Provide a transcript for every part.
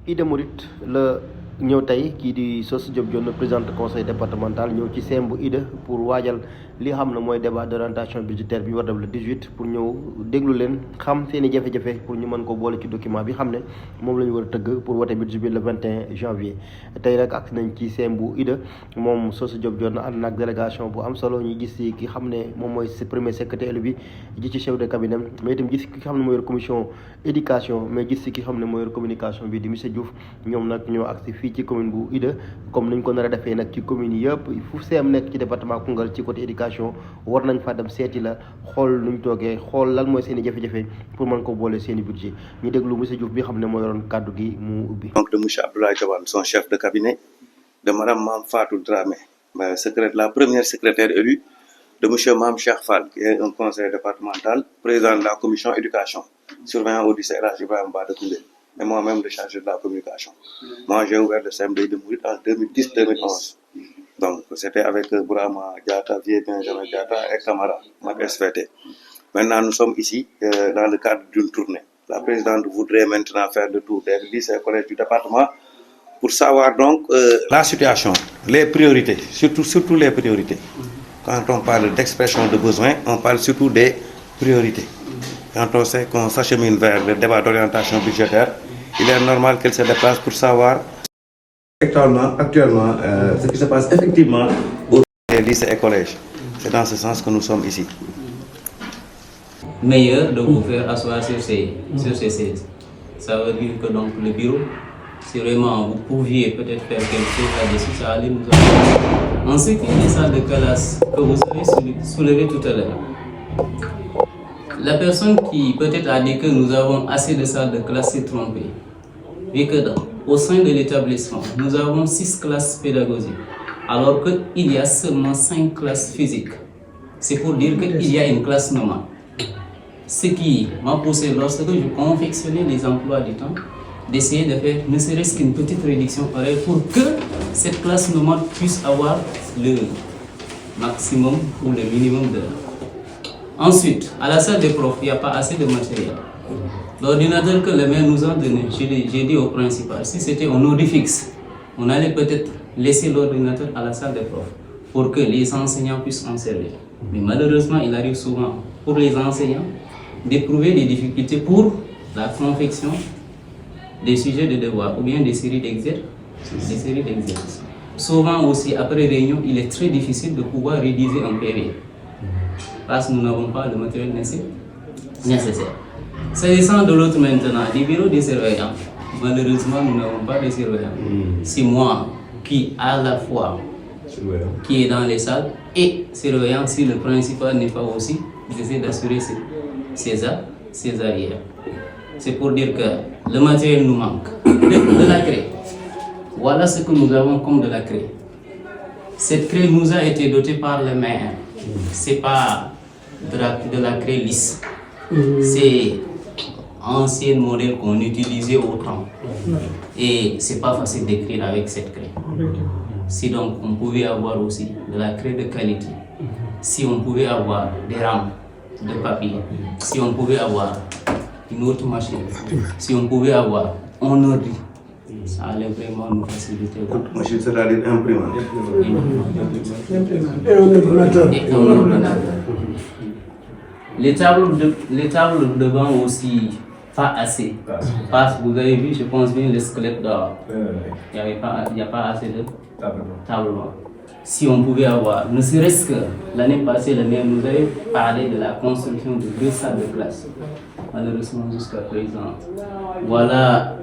Ida Mouride la ñëw tey kii di Socé Diop Dione présidente conseil départemental ñëw ci CEM bu Ida pour waajal li xam ne mooy débat d'orientation budgétaire bi war def le 18 pour ñëw déglu leen xam seen i jafe-jafe pour ñu mën ko boole ci document bi xam ne moom la ñu war a tëgg pour wote budget bi le 21 janvier tey nag agsi nañ ci CEM bu Ida moom Socé Diop Dione ànd nag délégation bu am solo ñu gis ci ki xam ne moom mooy premier secrétaire élu bi ji ci chef de cabinet mais itam gis ki xam ne mooy yor commission éducation mais gis ci ki xam ne mooy yor communication bi di monsieur Diouf ñoom nag ñoo agsi fii ci commune bu Ida comme niñ ko nar a defee nag ci commune yi yëpp fu CEM nekk ci département Koungheul ci côté éducation war nañ fa dem seeti la xool nuñ toogee xool lan mooy seen i jafe-jafe pour mën ko boole seen i budget ñu déglu monsieur Diouf bi xam ne moo yoroon kàddu gi mu ubbi. Donc de monsieur Abdoulaye Diawane, son chef de cabinet, de madame Mame Fatou Dramé, la première secrétaire élue, de monsieur Mame Cheikh Fall, qui est un conseiller départemental, président de la commission éducation, surveillant au lycée El Hadji Ibrahima Ba de Koungheul, et moi-même le chargé de la communication. Moi, j'ai ouvert le CEM de Ida Mouride en 2010-2011. Donc, c'était avec Bourama Diatta, Vieux Benjamin Diatta et Camara, Mac SVT. Maintenant, nous sommes ici dans le cadre d'une tournée. La présidente voudrait maintenant faire le tour des lycées et collèges du département pour savoir donc la situation, les priorités, surtout les priorités. Quand on parle d'expression de besoins, on parle surtout des priorités. Quand on sait qu'on s'achemine vers le débat d'orientation budgétaire, il est normal qu'elle se déplace pour savoir actuellement ce qui se passe effectivement au lycées et collèges. C'est dans ce sens que nous sommes ici. Meilleur de vous faire asseoir sur ces sièges. Ça veut dire que donc le bureau, si vraiment vous pouviez peut-être faire quelque chose là-dessus, ça allait nous aider. En ce qui est des salles de classe que vous avez soulevé tout à l'heure, la personne qui peut-être a dit que nous avons assez de salles de classe s'est trompée. Vu que au sein de l'établissement, nous avons 6 classes pédagogiques, alors qu'il y a seulement 5 classes physiques. C'est pour dire qu'il y a une classe normale. Ce qui m'a poussé, lorsque je confectionnais les emplois du temps, d'essayer de faire ne serait-ce qu'une petite réduction horaire pour que cette classe normale puisse avoir le maximum ou le minimum d'heures. Ensuite, à la salle des profs, il n'y a pas assez de matériel. L'ordinateur que le maire nous a donné, j'ai dit au principal, si c'était en ordre fixe, on allait peut-être laisser l'ordinateur à la salle des profs pour que les enseignants puissent en servir. Mais malheureusement, il arrive souvent pour les enseignants d'éprouver des difficultés pour la confection des sujets de devoir ou bien des séries d'exercices. Souvent aussi, après réunion, il est très difficile de pouvoir rédiger un PV parce que nous n'avons pas le matériel nécessaire. S'agissant de l'autre maintenant, des bureaux de surveillants, malheureusement, nous n'avons pas de surveillants. C'est moi qui, à la fois, qui est dans les salles et surveillant si le principal n'est pas aussi, j'essaie d'assurer ses arrières. C'est pour dire que le matériel nous manque. De la craie. Voilà ce que nous avons comme de la craie. Cette craie nous a été dotée par le maire. C'est pas de la craie lisse. C'est ancien modèle qu'on utilisait au temps. Et c'est pas facile d'écrire avec cette craie. Si donc on pouvait avoir aussi de la craie de qualité, si on pouvait avoir des rames de papier, si on pouvait avoir une autre machine, si on pouvait avoir un ordi, ça allait vraiment nous faciliter. Machine, c'est-à-dire imprimante. Et un ordinateur. Les tables devant aussi, pas assez. Parce que vous avez vu, je pense bien, le squelette d'or. Il n'y a pas assez de table. Si on pouvait avoir, ne serait-ce que l'année passée, le maire nous avait parlé de la construction de 2 salles de classe. Malheureusement, jusqu'à présent, voilà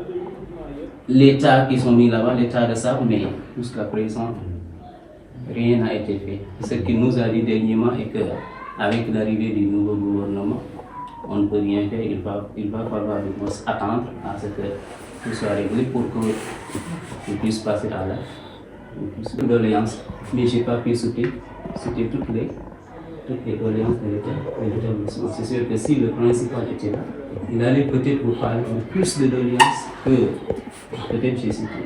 l'état qui sont mis là-bas, l'état de ça, mais jusqu'à présent, rien n'a été fait. Ce qu'il nous a dit dernièrement est qu'avec l'arrivée du nouveau gouvernement, on ne peut rien faire, il va falloir attendre à ce que tout soit réglé pour qu'on puisse passer à l'heure. Une doléance, mais je n'ai pas pu sauter toutes les doléances de l'établissement. C'est sûr que si le principal était là, il allait peut-être vous parler de plus de doléances que peut-être j'ai cité.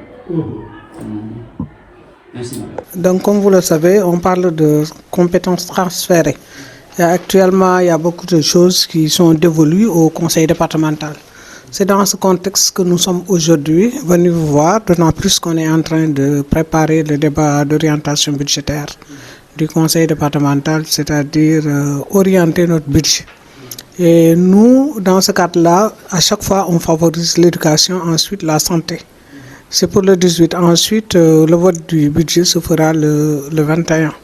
Merci madame. Donc comme vous le savez, on parle de compétences transférées. Et actuellement, il y a beaucoup de choses qui sont dévolues au conseil départemental. C'est dans ce contexte que nous sommes aujourd'hui venus vous voir, d'autant plus qu'on est en train de préparer le débat d'orientation budgétaire du conseil départemental, c'est-à-dire orienter notre budget. Et nous, dans ce cadre-là, à chaque fois, on favorise l'éducation, ensuite la santé. C'est pour le 18. Ensuite, le vote du budget se fera le 21.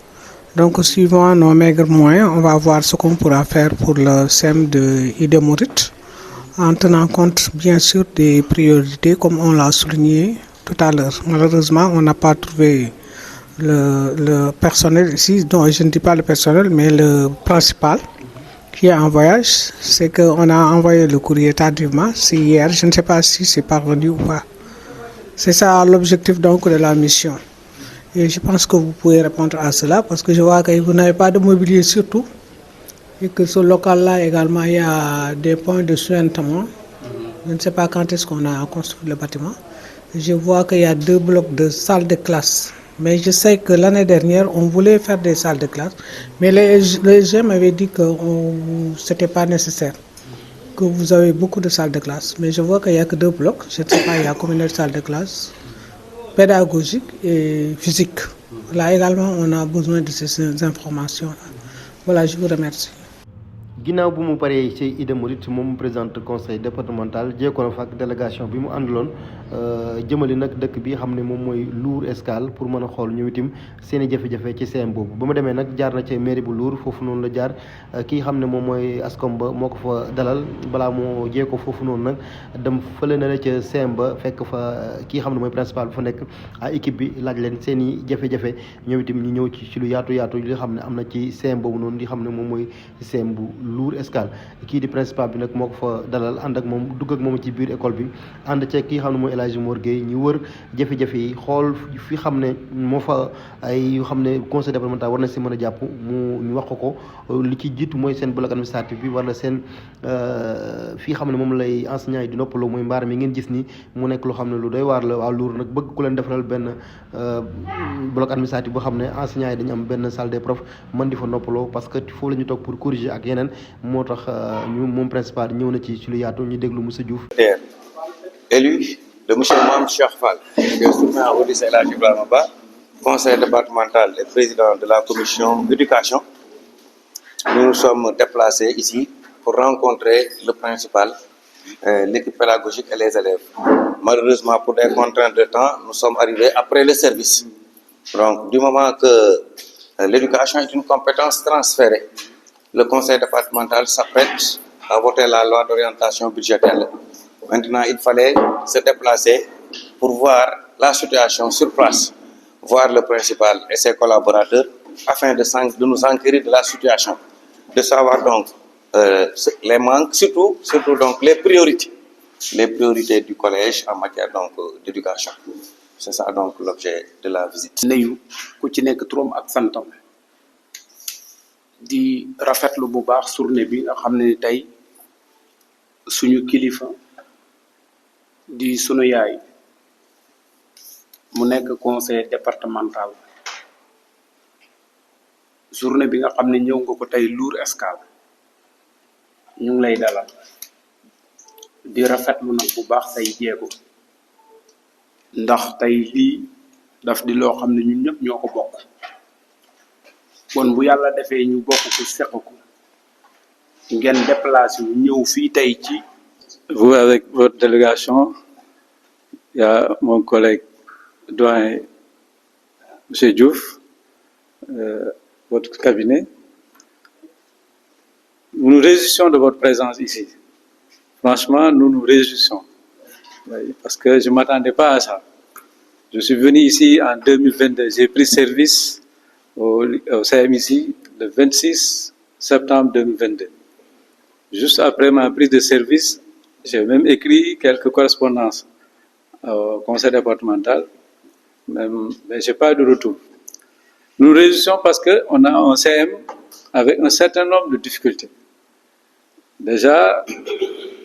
Donc, suivant nos maigres moyens, on va voir ce qu'on pourra faire pour le CEM de Ida Mouride, en tenant compte, bien sûr, des priorités, comme on l'a souligné tout à l'heure. Malheureusement, on n'a pas trouvé le personnel ici, donc je ne dis pas le personnel, mais le principal qui est en voyage. C'est qu'on a envoyé le courrier tardivement, c'est hier, je ne sais pas si c'est parvenu ou pas. C'est ça l'objectif donc de la mission. Et je pense que vous pouvez répondre à cela parce que je vois que vous n'avez pas de mobilier surtout et que ce local-là également il y a des points de sointement. Je ne sais pas quand est-ce qu'on a construit le bâtiment. Je vois qu'il y a 2 blocs de salles de classe. Mais je sais que l'année dernière, on voulait faire des salles de classe, mais les gens m'avaient dit que ce n'était pas nécessaire, que vous avez beaucoup de salles de classe. Mais je vois qu'il n'y a que 2 blocs. Je ne sais pas, il y a combien de salles de classe pédagogiques et physiques. Là également, on a besoin de ces informations-là. Voilà, je vous remercie. ginnaaw bu mu paree ci Ida Mouride moom présidente conseil départemental jéego na fa ak délégation bi mu àndaloon jëmali nag dëkk bi xam ne moom mooy Lour Escale pour mën a xool ñu itam seen i jafe-jafe ci CEM boobu ba mu demee nag jaar na ci mairie bu Lour foofu noonu la jaar kii xam ne moom mooy Ascom ba moo ko fa dalal balaa moo jee ko foofu noonu nag dem fële na la ca CEM ba fekk fa kii xam ne mooy principal bu fa nekk équipe bi laaj leen seen i jafe-jafe ñoom itam ñu ñëw ci lu yaatu li xam ne am na ci CEM boobu noonu di xam ne moom mooy CEM bu Lour Escale kii di principal bi nag moo ko fa dalal ànd ak moom dugg ak moom ci biir école bi ànd ceeg kii xam ne mooy El Hadji Mor Gueye ñu wër jafe-jafe yi xool fi xam ne moo fa ay yu xam ne conseil départemental war na si mën a jàpp ñu wax ko li ci jiitu mooy seen bloc administratif bi wala seen fii xam ne moom lay enseignants yi di noppaloo mooy mbaar mi ngeen gis ni mu nekk loo xam ne lu doy waar la waa Lour nag bëgg ku leen defaral benn bloc administratif boo xam ne enseignants yi dañu am benn salle des profs mën di fa noppaloo parce que foofu la ñu toog pour corriger ak yeneen moo tax ñu moom principal ñëw na ci lu yaatu ñu déglu monsieur Diouf. Élu de monsieur Mame Cheikh Fall, qui est souverain au lycée El Hadji Ibrahima Ba, conseiller départemental et président de la commission éducation. Nous nous sommes déplacés ici pour rencontrer le principal, l'équipe pédagogique et les élèves. Malheureusement, pour des contraintes de temps, nous sommes arrivés après le service. Donc, du moment que l'éducation est une compétence transférée, le conseil départemental s'apprête à voter la loi d'orientation budgétaire. Maintenant, il fallait se déplacer pour voir la situation sur place, voir le principal et ses collaborateurs afin de nous enquérir de la situation, de savoir donc les manques, surtout donc les priorités du collège en matière donc d'éducation. C'est ça donc l'objet de la visite. Nuyu ku ci nekk turam ak santam di rafetlu bu baax journée bi nga xam ne tey suñu kilifa di sunu yaay mu nekk conseil départemental journée bi nga xam ne ñëw nga ko tey Lour Escale ñu ngi lay dalal di rafetlu nag bu baax say jéego ndax tey lii daf di loo xam ne ñun ñëpp ñoo ko bokk kon bu yàlla defee ñu bokk ko seq ko ngeen déplacé wu ñëw fii tey ci. Vous, avec votre délégation, il y a mon collègue doyen, M. Diouf, votre cabinet. Nous nous réjouissons de votre présence ici. Franchement, nous nous réjouissons. Parce que je ne m'attendais pas à ça. Je suis venu ici en 2022. J'ai pris service au CEM ici le 26 septembre 2022. Juste après ma prise de service, j'ai même écrit quelques correspondances au conseil départemental, mais je n'ai pas eu de retour. Nous réjouissons parce qu'on a un CM avec un certain nombre de difficultés. Déjà,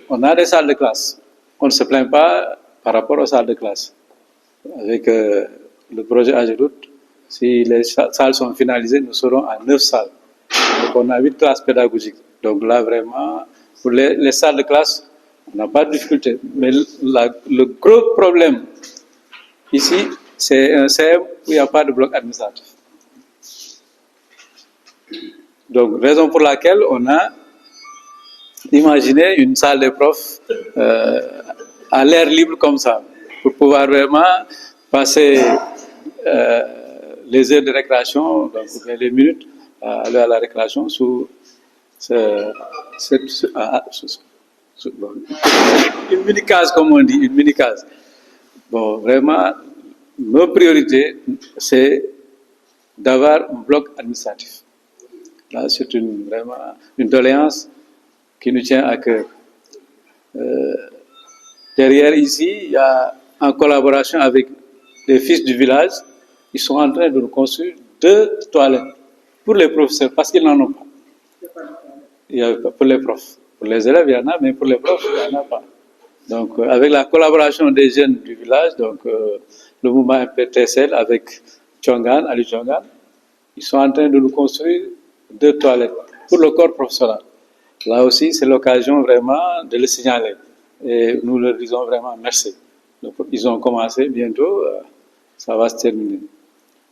on a des salles de classe. On ne se plaint pas par rapport aux salles de classe. Avec le projet AGEROUTE, si les salles sont finalisées, nous serons à 9 salles. Donc on a 8 classes pédagogiques. Donc là, vraiment, pour les salles de classe, on n'a pas de difficulté. Mais le gros problème ici, c'est un CM où il n'y a pas de bloc administratif. Donc, raison pour laquelle on a imaginé une salle de profs à l'air libre comme ça, pour pouvoir vraiment passer les heures de récréation, donc les minutes à la récréation sous une mini-case, comme on dit, une mini-case. Bon, vraiment, nos priorités, c'est d'avoir un bloc administratif. Là, c'est vraiment une doléance qui nous tient à cœur. Derrière ici, il y a, en collaboration avec les fils du village, ils sont en train de nous construire 2 toilettes pour les professeurs, parce qu'ils n'en ont pas. Il y a pour les profs. Pour les élèves, il y en a, mais pour les profs, il n'y en a pas. Donc, avec la collaboration des jeunes du village, donc le mouvement MPTSL avec Tchongan, Ali Tchongan, ils sont en train de nous construire 2 toilettes pour le corps professoral. Là aussi, c'est l'occasion vraiment de le signaler. Et nous leur disons vraiment merci. Donc, ils ont commencé, bientôt, ça va se terminer.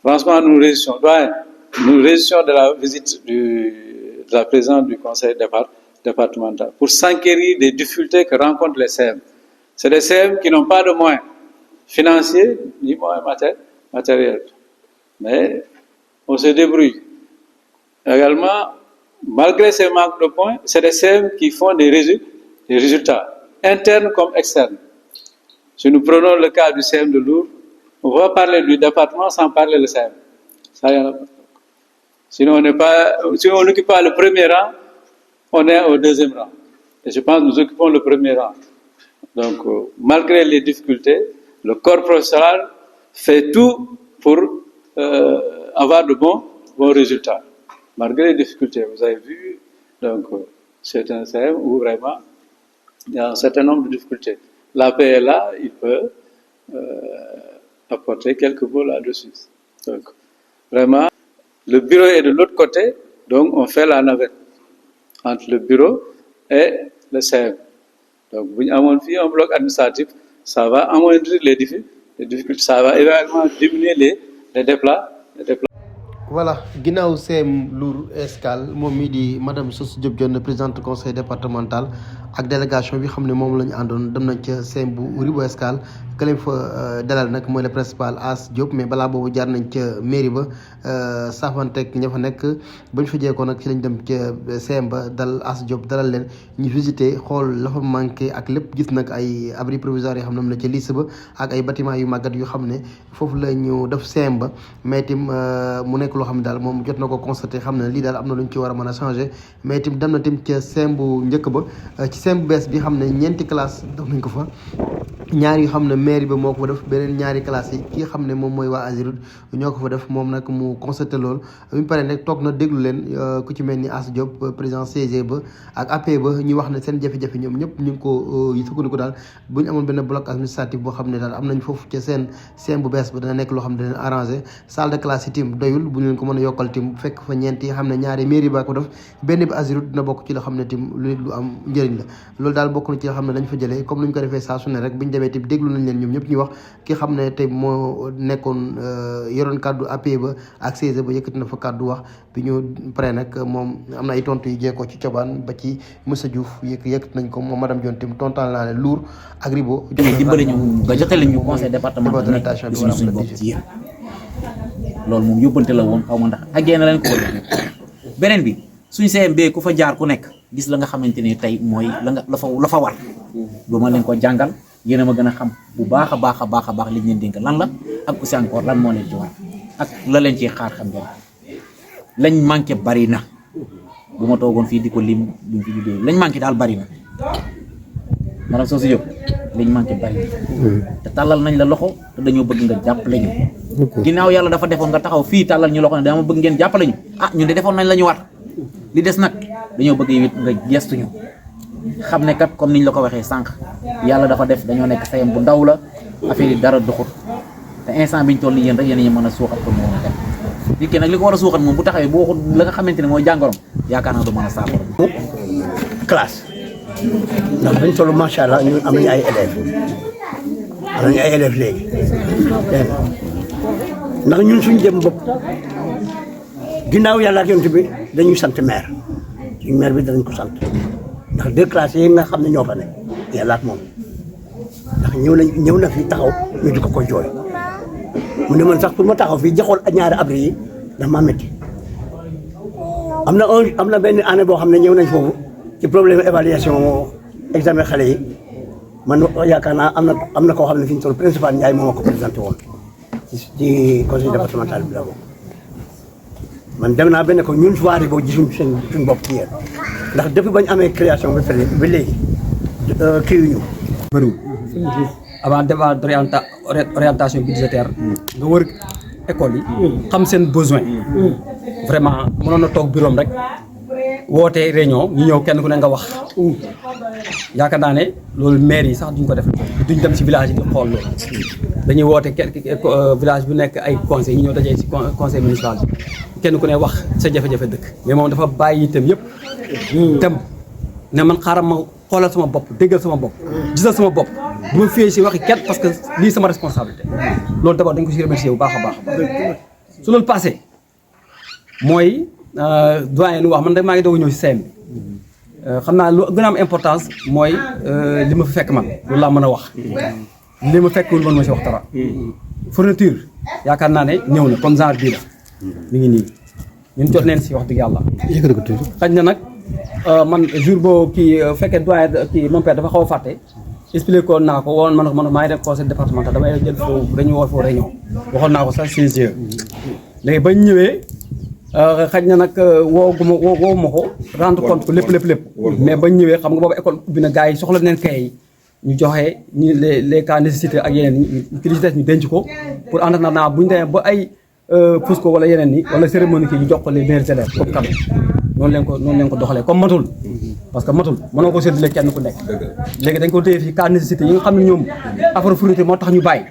Franchement, nous réussissons. Nous réussissons de la visite de la présidente du conseil départemental pour s'enquérir des difficultés que rencontrent les CM. C'est des CM qui n'ont pas de moyens financiers ni moyens matériels. Mais on se débrouille. Également, malgré ces manques de points, c'est des CM qui font des résultats internes comme externes. Si nous prenons le cas du CM de Lourdes, on va parler du département sans parler du CM. Ça, y en a pas. Sinon, si on n'occupe pas le premier rang, on est au deuxième rang. Et je pense que nous occupons le premier rang. Donc, malgré les difficultés, le corps professoral fait tout pour avoir de bons résultats. Malgré les difficultés, vous avez vu, donc, c'est un CM où vraiment il y a un certain nombre de difficultés. L'AP est là, il peut apporter quelques mots là-dessus. Donc, vraiment, le bureau est de l'autre côté, donc on fait la navette entre le bureau et le CM. Donc, vous avez un bloc administratif, ça va amoindrir les difficultés, ça va également diminuer les déplacements. Voilà, ginnaaw CM Lour Escale moom mii di madame Soss Diop Dione présidente conseil départemental ak délégation bi xam ne moom la ñu àndoon dem nañ ca CM bu Ribot Escale ka leen fa dalal nag mooy le principal As Diop, mais balaa boobu jaar nañ ca mairie ba saafanteeg ña fa nekk bañ fa jeekoo nag ci lañ dem ca CM ba dal As Diop dalal leen ñu visité xool la fa manqué ak lépp, gis nag ay abri provisoire yoo xam ne am na ca lycée ba ak ay bâtiment yu màggat yu xam ne foofu la ñu def CM ba, mais tim mu nekk loo xam ne daal moom jot na ko constaté, xam ne lii daal am na lu ñu ci war a mën a changé. Mais tim dem na tim ca CM bu njëkk ba, ci CM bu bees bi xam ne 4 classe def nañ ko fa, ñaar yu xam ne mairie ba moo ko fa def, beneen 2 classes yi ki xam ne moom mooy waa Azirut ñoo ko fa def. moom nag mu constaté loolu bi mu paree nag toog na déglu leen ku ci mel ni As Diop président CG ba ak AP ba ñuy wax ne seen jafe-jafe ñoom ñëpp ñu ngi ko sukkandiku daal bu ñu amoon benn bloc administratif boo xam ne daal am nañ foofu ca seen CM bu bees ba dana nekk loo xam ne dana arrangé. Salle de classe yi tim doyul, bu ñu leen ko mën a yokkal tim fekk fa 4 yi xam ne 2 mairie ba ko def, benn bi Azirut dina bokk ci loo xam ne tim lu am njëriñ la. loolu daal bokk na ci loo xam ne dañ fa jëlee comme ni ñu ko defee saa su ne rek bu ñu demee tim déglu nañ leen ñoom ñëpp ñuy wax. ki xam ne tey moo nekkoon yoroon kàddu AP ba ak CG ba yëkkati na fa kàddu wax bi ñu pare nag moom am na ay tontu yu jeekoo ci cobaan ba ci Moussa Diouf yëkkati nañ ko moom madame Dione tim tontaan naa ne Lour ak Ribot dimbali ñu nga jotale ñu conseil départemental nekk suñu bopp ci yéen loolu moom yóbbante la woon xaw ma ndax ak génn leen ko beneen bi suñu CMB ku fa jaar ku nekk gis la nga xamante ni tey mooy la fa war doo ma leen ko jàngal, yéen a ma gën a xam bu baax a baax liñ leen dénk lan la ak aussi encore lan moo leen ci war ak la leen ciy xaar xam ngeen lañ manqué bari na. bu ma toogoon fii di ko lim duñ fi juddee lañ manqué daal bari na maanaam Soss Diop lañ manqué bari na te tàllal nañ la loxo te dañoo bëgg nga jàppale ñu. ginnaaw yàlla dafa defoon nga taxaw fii tàllal ñu loxo ne dama bëgg ngeen jàppale ñu, ñun de defoon nañ la ñu war li des nag dañoo bëgg yow it nga gestuñu xam ne kat comme niñ la ko waxee sànq yàlla dafa def dañoo nekk CM bu ndaw la, affaire yi dara doxut te instant biñ toll nii yéen rek yéen ñu mën a suuxat ko moom kat nit ki nag li ko war a suuxat moom bu taxawee boo waxul la nga xamante ne mooy jàngoroom yaakaar naa du mën a saafara. classe ndax biñ toll macha allah ñun am nañu ay élèves léegi ndax ñun suñu jëm bopp ginnaaw yàlla ak yonent bi dañuy sant maire suñu maire bi danañ ko sant ndax deux classes yi nga xam ne ñoo fa ne yàlla ak moom ndax ñëw na fi taxaw ñu di ko jooy mu ne man sax pour ma taxaw fii jaxool ñaari abri yi dafa maa métti am na benn année boo xam ne ñëw nañ foofu ci problème évaluation examen xale yi man yaakaar naa am na koo xam ne fi ñu toll principal Ndiaye moo ma ko présenté woon ci conseil départemental bi la bokk man dem naa benn ko ñun soirée boo gisuñ suñ bopp ci yéen ndax depuis bañ amee création ba pare ba léegi kii yu ñu bëriwul avant débat d'orientation budgétaire nga wër école yi xam seen besoin vraiment mënoon na toog bureau rek woote réunion ñu ñëw kenn ku ne nga wax yaakaar naa ne loolu maire yi sax duñ ko def duñ dem ci village yi di xool loolu dañuy woote village bu nekk ay conseil ñu ñëw dajee ci conseil municipal bi kenn ku ne wax sa jafe-jafe dëkk mais moom dafa bàyyi itam yëpp dem ne man xaaral ma xoolal sama bopp déggal sama bopp gisal sama bopp du ma fiyee si waxi kenn parce que lii sama responsabilité loolu d'abord dañ ko si remercier bu baax a baax su loolu passé mooy doyen lu wax man rek maa ngi doog a ñëw si CM bi xam naa lu gën a am importance mooy li ma fi fekk man loolu laa mën a wax li ma fekk man ma si wax dara fourniture yaakaar naa ne ñëw na comme genre bii la mi ngi nii ñun jot neen si wax dëgg yàlla xaj na nag man jour boo kii fekkee doyen kii mon père dafa xaw a fàtte expliqué ko naa ko woon man maa ngi def conseil départemental damay jël foofu dañu woo foofu réunion waxoon naa ko sax CGE léegi bañ ñëwee xaj na nag woo ma ko rendre compte ko lépp mais bañ ñëwee xam nga boobu école ubbi na gars yi soxla neen kay yi ñu joxe ñu les cas nécessité ak yeneen ki li ci des ñu denc ko pour en attendant bu ñu demee ba ay pousse ko wala yeneen ni wala cérémonie kii ñu jox ko les meilleurs élèves comme cadeau noonu leen ko doxalee comme matul parce que matul mënoo ko séddale kenn ku nekk léegi dañ ko téye fii cas nécessité yi nga xam ne ñoom affaire fourniture moo tax ñu bàyyi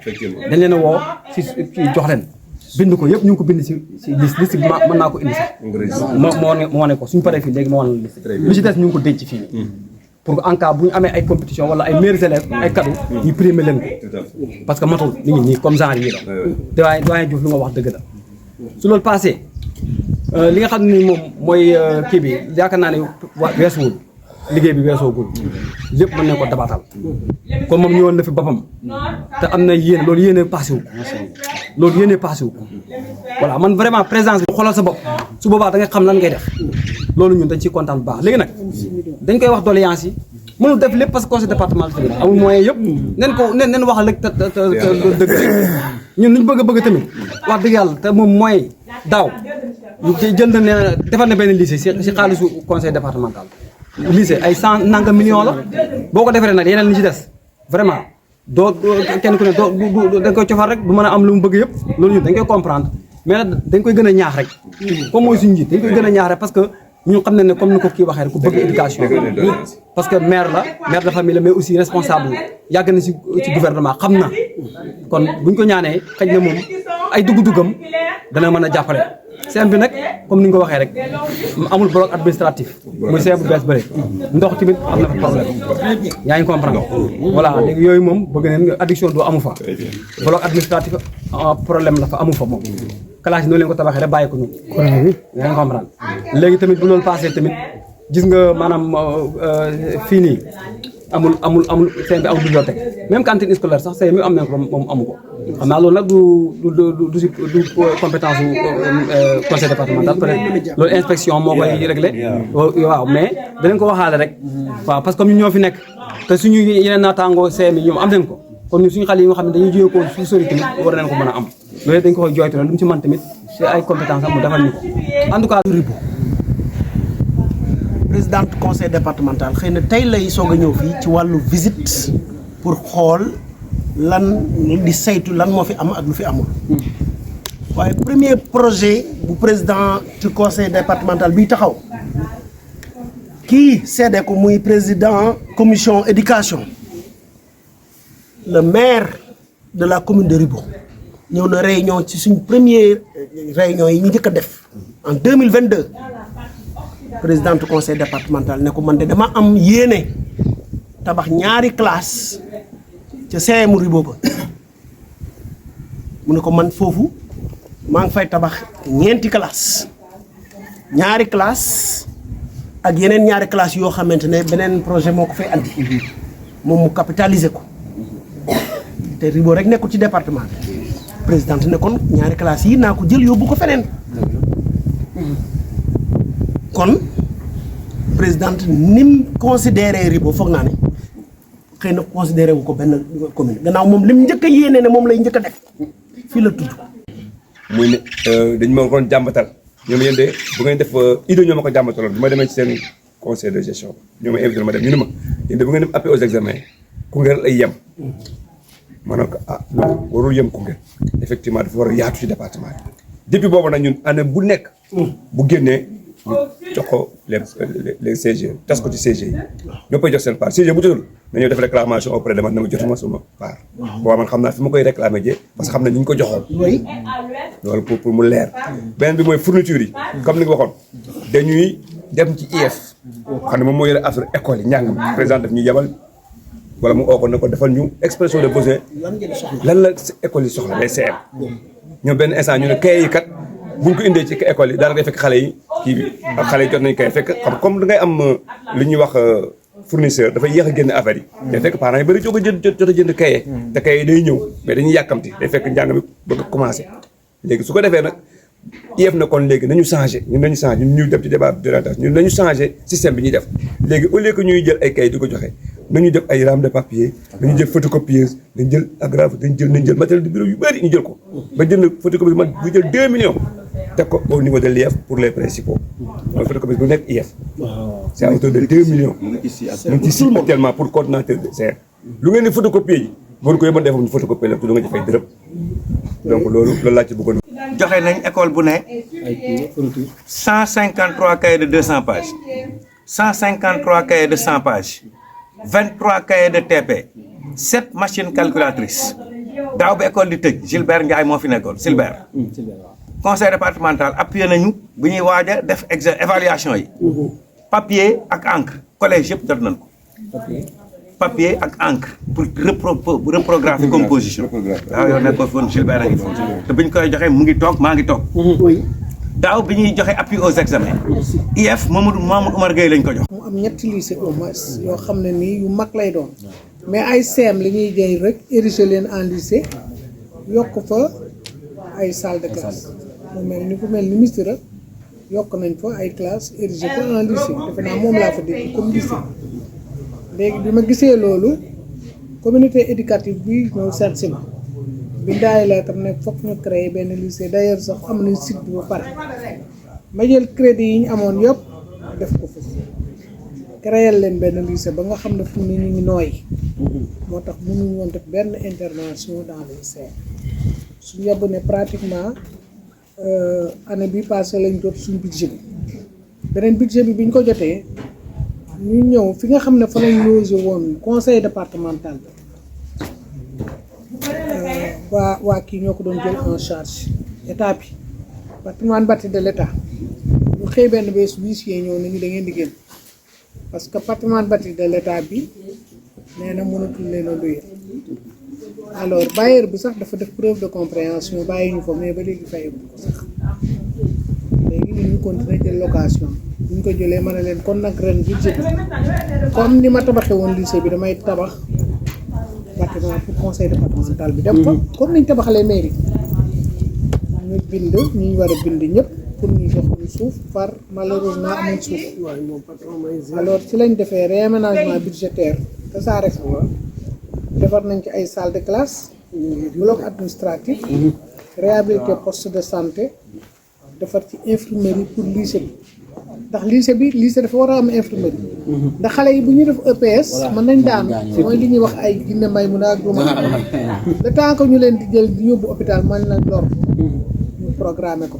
dañ leen a woo si kii jox leen bind ko yëpp ñu ngi ko bind si liste bi mën naa ko indi sax moo ne ko suñu paree fii léegi moo wane liste lu ci des ñu ngi ko denc fii pour que en cas bu ñu amee ay compétition wala ay meilleurs élèves ay cadeau ñu primé leen ko parce que matul mi ngi nii comme genre yi la doyen Diouf lu nga wax dëgg la su loolu passé li nga xam ne ni moom mooy kii bi yaakaar naa ne weesuwul liggéey bi weesoogul lépp mën nañ ko dabaatal comme moom ñëwoon na fi boppam te am na yéene loolu yéene passé wu voilà man vraiment présence bi xoolal sa bopp su boobaa da nga xam lan ngay def loolu ñun dañ ciy kontaan bu baax léegi nag dañ koy wax doléance yi mënul def lépp parce que conseil départemental tamit amul moyen yëpp nen waxal rek te dëgg rek ñun luñ bëgg tamit wax dëgg yàlla te moom mooy daaw jël na ne defal na benn lycée si xaalisu conseil départemental lycée ay 100 nanga millions la boo ko defaree nag yeneen li ci des vraiment doo kenn ku ne doo dañ koy cofar rek du mën a am lu mu bëgg yëpp loolu ñun dañ koy comprendre mais nag dañ koy gën a ñaax rek comme mooy suñu njiit dañ koy gën a ñaax rek parce que ñu xam ne comme ni ko kii waxee rek ku bëgg éducation parce que maire de famille la mais aussi responsable yàgg na ci gouvernement xam na kon buñ ko ñaanee xëy na moom ay dugg-duggam dana mën a jàppale CM bi nag comme ni nga ko waxee rek amul bloc administratif muy CM bu bees bëri ndox tamit am na fa problème yaa ngi comprendre voilà léegi yooyu moom bëgg neen addiction doo amu fa bloc administratif problème la fa amu fa moom classe yi noonu leen ko tabaxee rek bàyyi ko ñu yaa ngi comprendre léegi tamit bu loolu passé tamit gis nga maanaam fii nii amul CM bi amul bibliothèque même cantine scolaire sax CM bi am na ko moom amu ko xam naa loolu nag du compétence u conseil départemental peut-être loolu inspection moo koy réglé waaw mais danañ ko waxaale rek waaw parce que comme ñun ñoo fi nekk te suñu yeneen naataangoo CM yi ñoom am nañ ko kon ñun suñu xale yi nga xam ne dañuy jógee ko fu sori tamit war nañ ko mën a am loolu dañ ko koy jooytu lu mu ci mën tamit ci ay compétence am mu defal ñu ko en tout cas présidente conseil départemental xëy na tey lay soog a ñëw fii ci wàllu visite pour xool lan di saytu lan moo fi am ak lu fi amul waaye premier projet bu président du conseil départemental biy taxaw kii seede ko muy président commission éducation le maire de la commune de Ribo ñëw na réunion ci suñ première réunion yi ñu njëkk a def en 2022 président du conseil départemental ne ko man de dama am yéene tabax ñaari classe ca CM Ribo ba mu ne ko man foofu maa ngi fay tabax ñeenti classe ñaari classe ak yeneen ñaari classe yoo xamante ne beneen projet moo ko fay andi moom mu capitaliser ko te Ribo rek nekkul ci département bi présidente ne kon ñaari classe yi naa ko jël yóbbu ko feneen kon présidente ni mu considéré Ribo foog naa ne xëy na considéré wu ko benn commune gannaaw moom li mu njëkk a yéene ne moom lay njëkk a def fii la tudd. muy ne dañ ma waroon jàmbatal ñoom yéen de bu ngeen def idée ñoo ma ko jàmbataloon bi ma demee ci seen conseil de gestion ñoo ma invité ma dem ñu ne ma yéen de bu ngeen def appel aux examens Koungheul ay yem ma ne ko ah non warul yem Koungheul effectivement dafa war a yaatu ci département bi depuis boobu nag ñun année bu nekk bu génnee ñu jox ko les CGE tas ko ci CGE yi ñoo koy jox seen part CGE bu jotul nañoo def réclamation auprès de man na ma jotuma suma part boo man xam naa fi ma koy réclamer jee parce que xam na ñu ngi ko joxoon loolu pour mu leer beneen bi mooy fourniture yi comme ni nga waxoon dañuy dem ci IEF xam ne moom moo yore affaire école yi njàng mi président daf ñuy yebal wala mu oo ko ne ko defal ñu expression de besoin lan la école yi soxla les CM ñoom benn instant ñu ne kay yi kat buñ ko indee ci école yi daanaka day fekk xale yi kii bi ak xale yi jot nañ kay fekk xam comme da ngay am li ñuy wax fournisseur dafay yéex a génn affaire yi day fekk parents yi bëri jot a jënd kaye te kaye day ñëw mais dañuy yàkkamti day fekk njàng mi bëgg a commencé léegi su ko defee nag IEF na kon léegi nañu changé ñun ñu dem ci débat d'orientation ñun nañu changé système bi ñuy def léegi au lieu que ñuy jël ay kaye di ko joxe nañu def ay rames de papier nañu jël photocopieuse nañu jël agrafe nañu jël matériel de bureau yu bëri ñu jël ko ba jënd photocopieuse man bu jël 2 millions teg ko au niveau de l'IEF pour les principaux mooy photocopieuse bu nekk IEF c'est à hauteur de 2 millions mu ngi ci actuellement pour coordonnateur de CR lu ngeen di photocopier yi boo ko yëmoon defam ñu photocopier la te du nga ci fay dërëm donc loolu laa ci bëggoon joxe nañ école bu ne 153 cahiers de 200 pages 153 cahiers de 100 pages 23 cahiers de TP 7 machines calculatrices daaw ba école di tëj Gilbert Ndiaye moo fi nekkoon Gilbert conseil départemental appuyé nañu bu ñuy waaj a def évaluation yi papier ak encre collège yëpp jot nañ ko papier ak encre pour reprographer composition waaw yow nekkoon foon Gilbert a ngi foon te bu ñu koy joxe mu ngi toog maa ngi toog daaw bi ñuy joxe appui aux examens IEF Mamadou Oumar Gueye lañ ko jox mu am ñetti lycée au moins yoo xam ne nii yu mag lay doon mais ay CM li ñuy jëy rek ériger leen en lycée yokk fa ay salle de classe mu mel ni Missirah yokk nañ fa ay classe érigé ko en lycée defe naa moom laa fa dégg comme lycée léegi bi ma gisee loolu communauté éducative bi ñëw seet si ma bindaay la tam ne foog ñu créer benn lycée d'ailleurs sax am nañ site bi ba pare ma jël crédit yi ñu amoon yëpp def ko foofu créer leen benn lycée ba nga xam ne fu mu ne ñu ngi nooy moo tax mënuñu woon def benn intervention dans les lycées suñu yóbbu ne pratiquement année bi passé lañ jot suñu budget bi beneen budget bi ñu ko jotee ñu ñëw fi nga xam ne fa lañ logé woon conseil départemental bi waa kii ñoo ko doon jël en charge état bi patrimoine bâti de l'état ñu xëy benn bés huissier ñëw nañu da ngeen di génn parce que patrimoine bâti de l'état bi nee na mënatul leen a luyee alors bailleur bi sax dafa def preuve de compréhension bàyyi ñu ko mais ba léegi fayeguñ ko sax léegi ñun ñu continuer jël location bu ñu ko jëlee ma ne leen kon nag ren budget bi comme ni ma tabaxee woon lycée bi damay tabax bâtiment pour conseil départemental bi dem fa comme niñ tabaxalee mairie ñu bind ñu war a bind ñëpp pour ñu jox ñu suuf par malheureusement amuñ suuf alors ci lañ defee réaménagement budgétaire te ça rek defar nañ ci ay salle de classe bloc administratif réhabilité poste de santé defar ci infirmerie pour lycée bi ndax lycée dafa war a am infirmerie ndax xale yi bu ñu def EPS mën nañ daanu mooy li ñuy wax ay ginne mbay mu naag duma le temps que ñu leen di jël di yóbbu hôpital mën na lor ñu programmé ko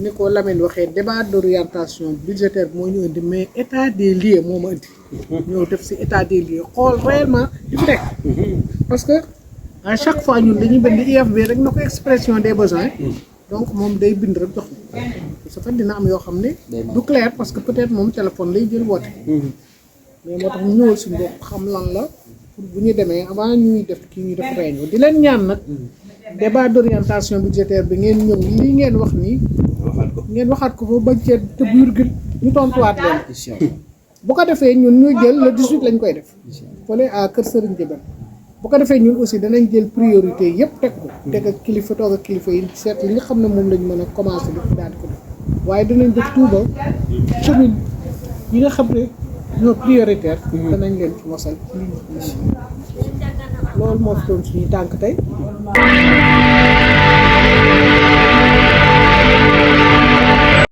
ni ko Lamine waxee débat d'orientation budgétaire moo ñu indi mais état des lieux moo ma indi ñëw def si état des lieux xool réellement di fi nekk parce que à chaque fois ñun dañuy bind IFB rek na ko expression des besoins donc moom day bind rek jox su fa dina am yoo xam ne du clair parce que peut-être moom téléphone lay jël woote mais moo tax ñu ñëwal suñu bopp xam lan la pour bu ñu demee avant ñuy def kii ñuy def réunion di leen ñaan nag débat d'orientation budgétaire bi ngeen ñëw lii ngeen wax nii ngeen waxaat ko fa bañ cee te virgule ñu tontuwaat leen bu ko defee ñun ñuy jël le 18 lañ koy def fële à Kër Serigne Diabel bu ko defee ñun aussi danañ jël priorité yëpp teg ko teg ak kilifa toog ak kilifa yi seet li nga xam ne moom lañ mën a commencé def daal di ko def waaye danañ def tuuba commune yi nga xam ne ñoo prioritaire danañ leen ci mosal loolu moo fi doon suñu tànk tey